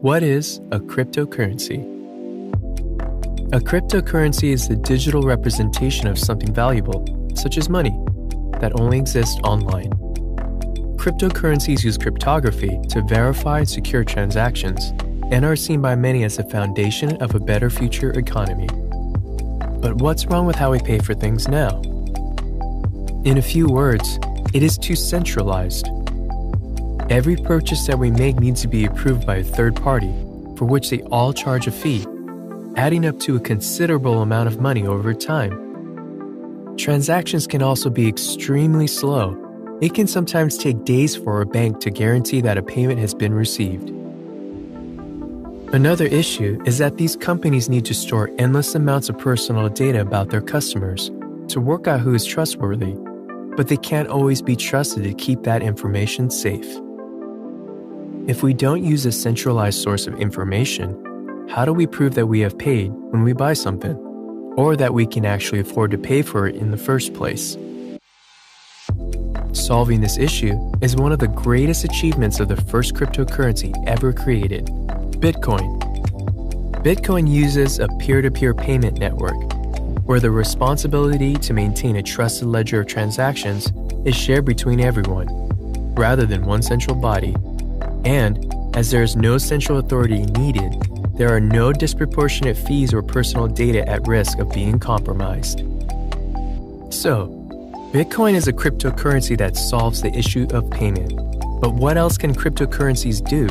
What is a cryptocurrency? A cryptocurrency is the digital representation of something valuable, such as money, that only exists online. Cryptocurrencies use cryptography to verify and secure transactions and are seen by many as the foundation of a better future economy. But what's wrong with how we pay for things now? In a few words, it is too centralized. Every purchase that we make needs to be approved by a third party, for which they all charge a fee, adding up to a considerable amount of money over time. Transactions can also be extremely slow. It can sometimes take days for a bank to guarantee that a payment has been received. Another issue is that these companies need to store endless amounts of personal data about their customers to work out who is trustworthy, but they can't always be trusted to keep that information safe. If we don't use a centralized source of information, how do we prove that we have paid when we buy something, or that we can actually afford to pay for it in the first place? Solving this issue is one of the greatest achievements of the first cryptocurrency ever created, Bitcoin. Bitcoin uses a peer-to-peer payment network, where the responsibility to maintain a trusted ledger of transactions is shared between everyone, rather than one central body. And, as there is no central authority needed, there are no disproportionate fees or personal data at risk of being compromised. So, Bitcoin is a cryptocurrency that solves the issue of payment. But what else can cryptocurrencies do?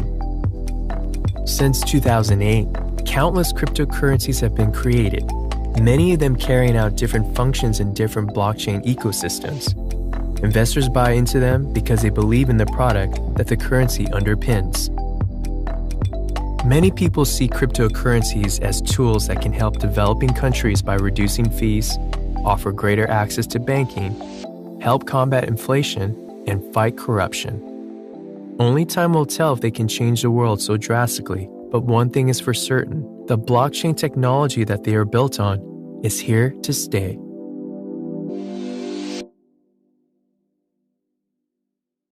Since 2008, countless cryptocurrencies have been created, many of them carrying out different functions in different blockchain ecosystems. Investors buy into them because they believe in the product that the currency underpins. Many people see cryptocurrencies as tools that can help developing countries by reducing fees, offer greater access to banking, help combat inflation, and fight corruption. Only time will tell if they can change the world so drastically, but one thing is for certain: the blockchain technology that they are built on is here to stay.